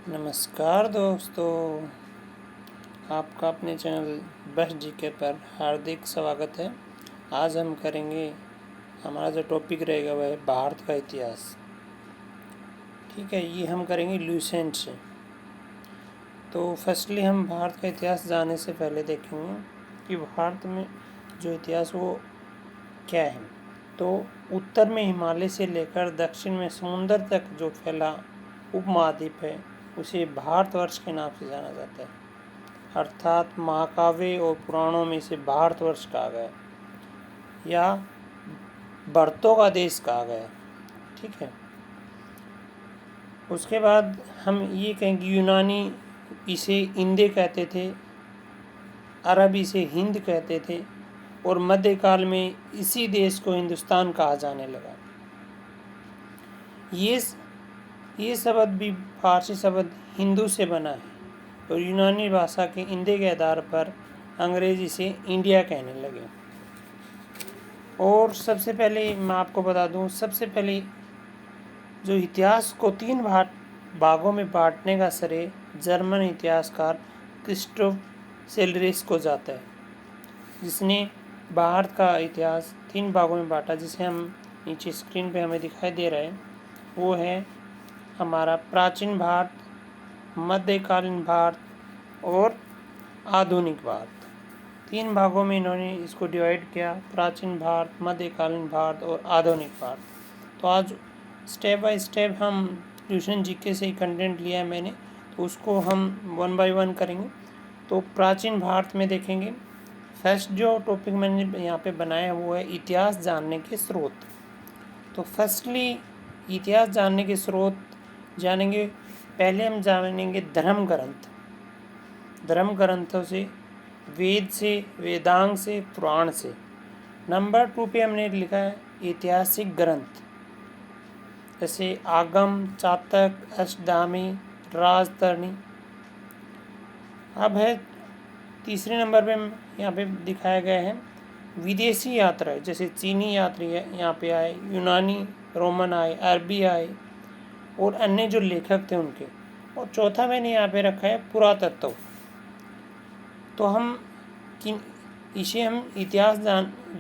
नमस्कार दोस्तों, आपका अपने चैनल बेस्ट जीके पर हार्दिक स्वागत है। आज हम करेंगे, हमारा जो टॉपिक रहेगा वह है भारत का इतिहास। ठीक है, ये हम करेंगे ल्यूसेंट से। तो फर्स्टली हम भारत का इतिहास जानने से पहले देखेंगे कि भारत में जो इतिहास वो क्या है। तो उत्तर में हिमालय से लेकर दक्षिण में समुद्र तक जो फैला उपमहाद्वीप है उसे भारतवर्ष के नाम से जाना जाता है। अर्थात महाकाव्य और पुराणों में इसे भारतवर्ष कहा गया या भरतों का देश कहा गया। ठीक है, उसके बाद हम ये कहेंगे यूनानी इसे इंदे कहते थे, अरब इसे हिंद कहते थे और मध्यकाल में इसी देश को हिंदुस्तान कहा जाने लगा। ये शब्द भी फारसी शब्द हिंदू से बना है और यूनानी भाषा के इंदे के आधार पर अंग्रेज इसे इंडिया कहने लगे। और सबसे पहले मैं आपको बता दूं, सबसे पहले जो इतिहास को 3 भागों में बांटने का श्रेय जर्मन इतिहासकार क्रिस्टोफ सेलरिस को जाता है, जिसने भारत का इतिहास 3 भागों में बांटा, जिसे हम नीचे स्क्रीन पे हमें दिखाई दे रहा है। वो है हमारा प्राचीन भारत, मध्यकालीन भारत और आधुनिक भारत। 3 भागों में इन्होंने इसको डिवाइड किया, प्राचीन भारत, मध्यकालीन भारत और आधुनिक भारत। तो आज स्टेप बाय स्टेप हम ट्यूशन जीके से ही कंटेंट लिया है मैंने, तो उसको हम 1 बाय 1 करेंगे। तो प्राचीन भारत में देखेंगे, फर्स्ट जो टॉपिक मैंने यहाँ पे बनाया वो है इतिहास जानने के स्रोत। तो फर्स्टली इतिहास जानने के स्रोत जानेंगे। पहले हम जानेंगे धर्म ग्रंथ, धर्म ग्रंथों से, वेद से, वेदांग से, पुराण से। नंबर 2 पे हमने लिखा है ऐतिहासिक ग्रंथ, जैसे आगम, चातक, अष्टधामी, राजतरणी। अब है तीसरे नंबर पे यहाँ पे दिखाया गया है विदेशी यात्रा, जैसे चीनी यात्री है यहाँ पे आए, यूनानी, रोमन आए, अरबी आए और अन्य जो लेखक थे उनके। और चौथा मैंने यहाँ पे रखा है पुरातत्व। तो इसे हम इतिहास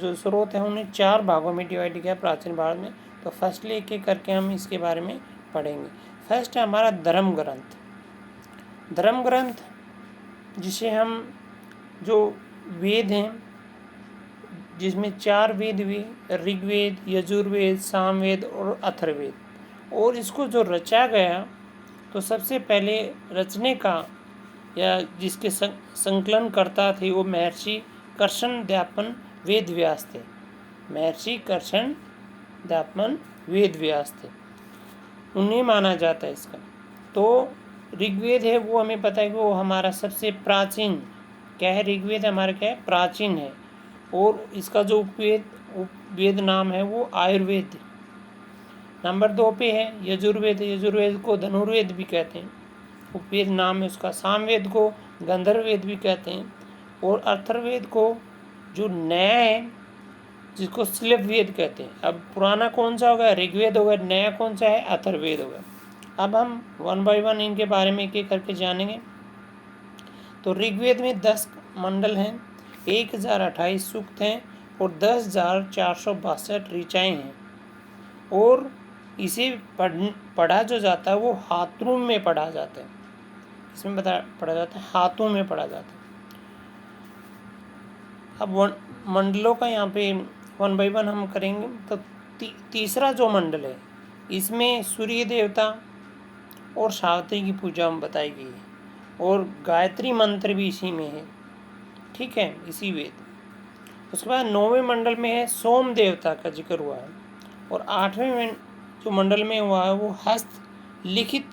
जो स्रोत है उन्हें 4 भागों में डिवाइड किया प्राचीन भारत में। तो फर्स्टली एक एक करके हम इसके बारे में पढ़ेंगे। फर्स्ट है हमारा धर्म ग्रंथ। धर्म ग्रंथ जिसे हम जो वेद हैं, जिसमें 4 वेद हुए, ऋग्वेद, यजुर्वेद, सामवेद और अथर्ववेद, और इसको जो रचा गया तो सबसे पहले रचने का या जिसके संकलन करता थे वो महर्षि कर्षणद्यापन वेदव्यास थे। महर्षि कर्षणद्यापन वेदव्यास थे, उन्हें माना जाता है इसका। तो ऋग्वेद है वो हमें पता है कि वो हमारा सबसे प्राचीन क्या है, ऋग्वेद हमारा क्या है, प्राचीन है। और इसका जो उपवेद नाम है वो आयुर्वेद। नंबर 2 पे है यजुर्वेद। यजुर्वेद को धनुर्वेद भी कहते हैं, उपवेद नाम है उसका। सामवेद को गंधर्ववेद भी कहते हैं। और अथर्ववेद को जो नया है जिसको शिल्पवेद कहते हैं। अब पुराना कौन सा होगा, ऋग्वेद होगा, नया कौन सा है, अथर्ववेद होगा। अब हम 1 बाय 1 इनके बारे में एक एक करके जानेंगे। तो ऋग्वेद में 10 मंडल हैं, 1028 सूक्त हैं और 10,462 ऋचाएँ हैं। और इसे पढ़ा जो जाता है वो हाथों में पढ़ा जाता है। इसमें पढ़ा जाता है, हाथों में पढ़ा जाता है। अब मंडलों का यहाँ पे 1 बाय 1 हम करेंगे। तो तीसरा जो मंडल है इसमें सूर्य देवता और सावित्री की पूजा बताई गई है और गायत्री मंत्र भी इसी में है। ठीक है, इसी वेद। उसके बाद 9वें मंडल में है सोम देवता का जिक्र हुआ है और 8वें जो मंडल में हुआ है वो हस्त लिखित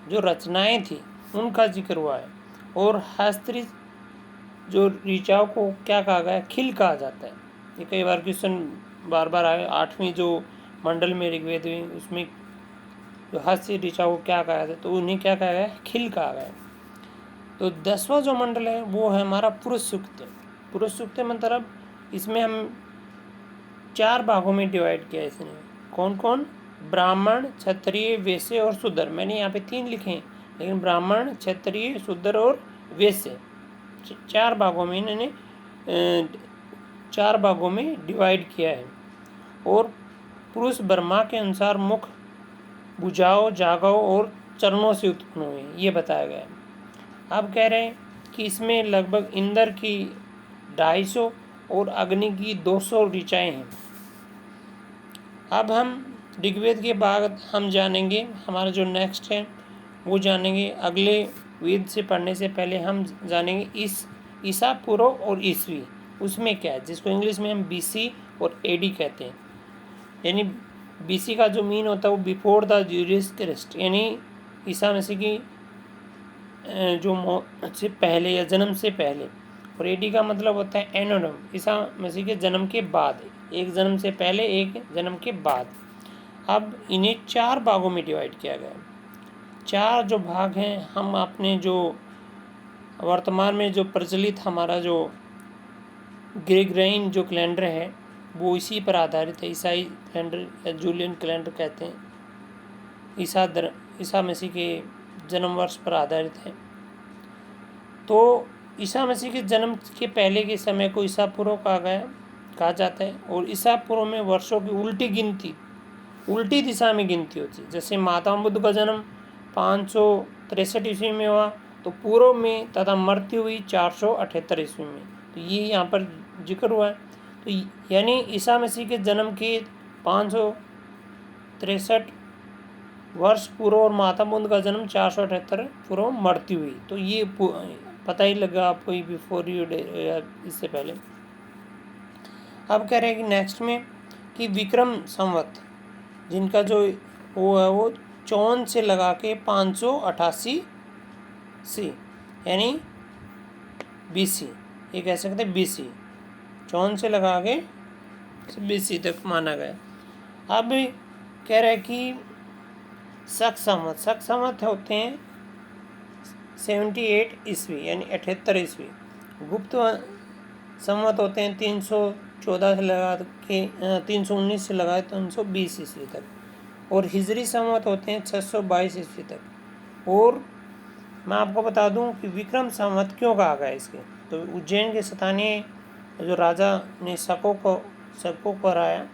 जो रचनाएं थी उनका जिक्र हुआ है। और हस्तलिखित जो ऋचाओं को क्या कहा गया, खिल कहा जाता है। ये कई बार क्वेश्चन बार बार आए। 8वीं जो मंडल में ऋग्वेद हुई उसमें जो हस्त ऋचाओं को क्या कहा जाता है, तो उन्हें क्या कहा गया, खिल कहा गया। तो 10वां जो मंडल है वो है हमारा पुरुष सूक्त। पुरुष सूक्त मतलब इसमें हम 4 भागों में डिवाइड किया इसने। कौन कौन, ब्राह्मण, क्षत्रिय, वैश्य और शूद्र। मैंने यहाँ पे 3 लिखे हैं, लेकिन ब्राह्मण, क्षत्रिय, शूद्र और वैश्य 4 भागों में इन्होंने 4 भागों में डिवाइड किया है। और पुरुष ब्रह्मा के अनुसार मुख, भुजाओं, जाघों और चरणों से उत्पन्न हुए, ये बताया गया है। अब कह रहे हैं कि इसमें लगभग इंद्र की 250 और अग्नि की 200 ऋचाएँ हैं। अब हम ऋग्वेद के बाद हम जानेंगे, हमारा जो नेक्स्ट है वो जानेंगे अगले वेद से पढ़ने से पहले हम जानेंगे ईसा पूर्व और ईसवी, उसमें क्या है, जिसको इंग्लिश में हम बीसी और एडी कहते हैं। यानी बीसी का जो मीन होता है वो बिफोर द जीसस क्राइस्ट, यानी ईसा मसीह की जो मौत से पहले या जन्म से पहले। और एडी का मतलब होता है एनोडम, ईसा मसीह के जन्म के बाद, एक जन्म से पहले एक जन्म के बाद। अब इन्हें 4 भागों में डिवाइड किया गया। 4 जो भाग हैं, हम अपने जो वर्तमान में जो प्रचलित हमारा जो ग्रेगोरियन जो कैलेंडर है वो इसी पर आधारित है। ईसाई कैलेंडर या जूलियन कैलेंडर कहते हैं, ईसा मसीह के जन्म वर्ष पर आधारित है। तो ईसा मसीह के जन्म के पहले के समय को ईसा पूर्व कहा जाता है। और ईसा पूर्व में वर्षों की उल्टी दिशा में गिनती होती है। जैसे महात्मा बुद्ध का जन्म 563 ईस्वी में हुआ, तो पूर्व में तथा मृत्यु हुई 478 ईस्वी में, तो ये यहाँ पर जिक्र हुआ है। तो यानी ईसा मसीह के जन्म के 563 वर्ष पूर्व और महात्मा बुद्ध का जन्म 478 पूर्व मृत्यु हुई। तो ये पता ही लगा आपको बिफोर यू डे या इससे पहले। अब कह रहे हैं कि नेक्स्ट में कि विक्रम संवत, जिनका जो वो है वो 54 से लगा के 588 सी, यानी बीसी, ये कह सकते हैं बीसी, 54 से लगा के बीसी तक माना गया। अब कह रहे हैं कि शक संवत होते हैं 78 ईस्वी, यानी 78 ईस्वी। गुप्त संवत होते हैं 314 से लगा के 319 से लगा 320 ईस्वी तक। और हिजरी संवत होते हैं 622 ईस्वी तक। और मैं आपको बता दूं कि विक्रम संवत क्यों कहा गया इसके, तो उज्जैन के स्थानीय जो राजा ने शकों को हराया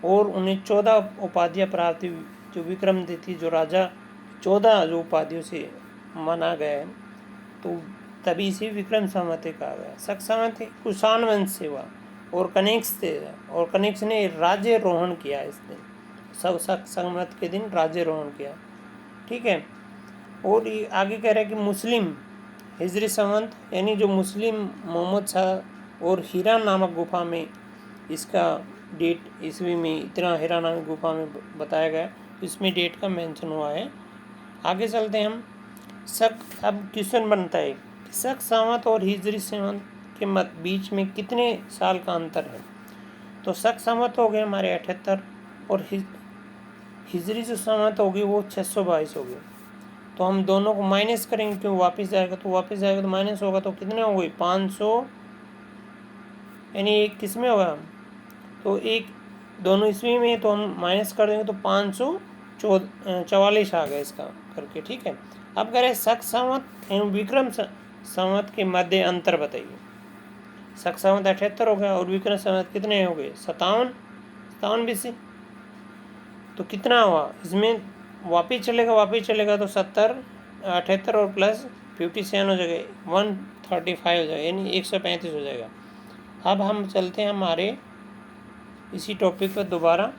और उन्हें 14 उपाधियाँ प्राप्त हुई, जो विक्रमादित्य जो राजा 14 जो उपाधियों से माना गया है, तो तभी इसे विक्रम संवत कहा गया। शक संवत कुषाण वंश से हुआ और कनिष्क ने राज्यरोहण किया इस दिन, शक संवत के दिन राज्यरोहण किया, ठीक है। और ये आगे कह रहे हैं कि मुस्लिम हिजरी संवत, यानी जो मुस्लिम मोहम्मद शाह और हीरा नामक गुफा में इसका डेट ईस्वी में इतना हीरा नामक गुफा में बताया गया, इसमें डेट का मेंशन हुआ है। आगे चलते हैं हम। अब क्वेश्चन बनता है कि शक संवत और हिजरी संवत के बीच में कितने साल का अंतर है। तो शक संवत हो गए हमारे 78 और हिजरी जो संवत होगी वो 622 होगी। तो हम दोनों को माइनस करेंगे, क्यों वापस जाएगा तो माइनस होगा, तो कितने हो गए 500, यानी एक किस में होगा, तो एक दोनों ईस्वी में, तो हम माइनस कर देंगे तो 544 आ गया इसका करके, ठीक है। अब कह रहे शक संवत एवं विक्रम संवत के मध्य अंतर बताइए। शक संवत 78 हो गया और विक्रम संवत कितने हो गए 57 बीसी, तो कितना हुआ इसमें वापिस चलेगा तो 70 78 और प्लस 57 हो जाएगा, 135 हो जाएगा, यानी 135 हो जाएगा। अब हम चलते हैं हमारे इसी टॉपिक पर दोबारा।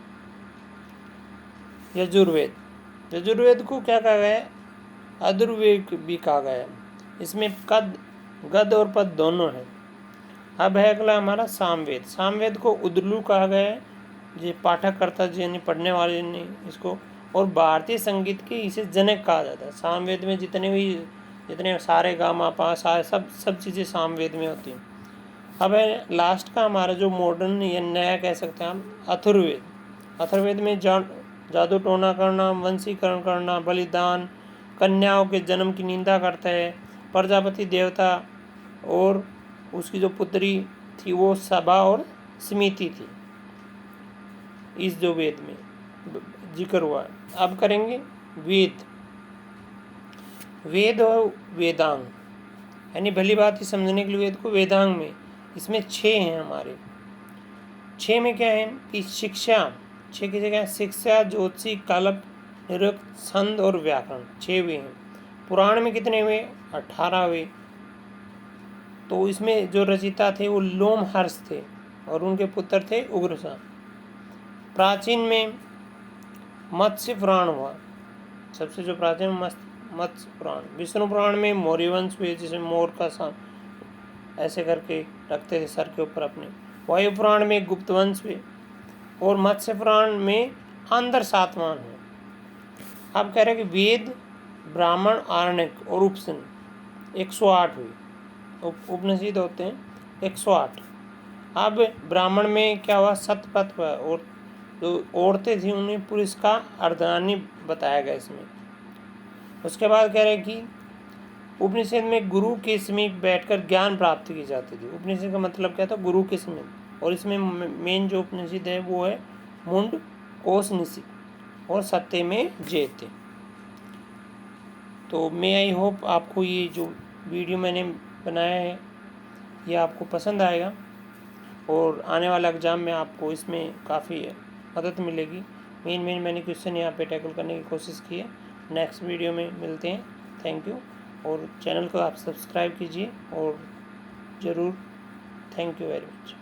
यजुर्वेद को क्या कहा गया है, अधुर्वेद भी कहा गया है। इसमें गद और पद दोनों हैं। अब है अगला हमारा सामवेद को उद्रलू कहा गया है, ये पाठक करता यानी पढ़ने वाले ने इसको, और भारतीय संगीत के इसे जनक कहा जाता है। सामवेद में जितने सारे गामा पा सब चीज़ें सामवेद में होती हैं। अब है लास्ट का हमारा जो मॉडर्न या नया कह सकते हैं हम, अथर्ववेद में जादू टोना करना, वंशीकरण करना, बलिदान, कन्याओं के जन्म की निंदा करता है। प्रजापति देवता और उसकी जो पुत्री थी वो सभा और स्मिति थी, इस जो वेद में जिक्र हुआ। अब करेंगे वेद। वेद और वेदांग, यानी भली बात ही समझने के लिए वेद को वेदांग में, इसमें 6 हैं हमारे। 6 में क्या है कि शिक्षा, 6 की जगह शिक्षा, ज्योतिषी, कल्प, निरुक्त, छंद और व्याकरण, 6 वे हैं। पुराण में कितने हुए? 18 हुए। तो इसमें जो रचिता थे वो लोमहर्ष थे और उनके पुत्र थे उग्रसेन। प्राचीन में मत्स्य पुराण हुआ, सबसे जो प्राचीन मत्स्य पुराण। विष्णु पुराण में मौर्यवंश हुए, जिसे मोर का सा ऐसे करके रखते थे सर के ऊपर अपने। वायु पुराण में गुप्त वंश हुए और मत्स्य पुराण में आंध्र सातवाहन है। अब कह रहे हैं कि वेद, ब्राह्मण, आरण्यक और उपनिषद 108 हुई। उपनिषद होते हैं 108। अब ब्राह्मण में क्या हुआ? सतपथ हुआ और जो औरतें थी उन्हें पुरुष का अर्धांगिनी बताया गया इसमें। उसके बाद कह रहे हैं कि उपनिषद में गुरु के समीप बैठकर ज्ञान प्राप्त की जाती थी। उपनिषद का मतलब क्या था? गुरु के समीप। और इसमें मेन जो उपनिषद है वो है मुंड, कोशनिषद और सत्य में जयते। तो मैं आई होप आपको ये जो वीडियो मैंने बनाया है ये आपको पसंद आएगा और आने वाला एग्ज़ाम में आपको इसमें काफ़ी मदद मिलेगी। मेन मैंने क्वेश्चन यहाँ पे टैकल करने की कोशिश की है। नेक्स्ट वीडियो में मिलते हैं। Thank you. और चैनल को आप सब्सक्राइब कीजिए और ज़रूर। Thank you very much.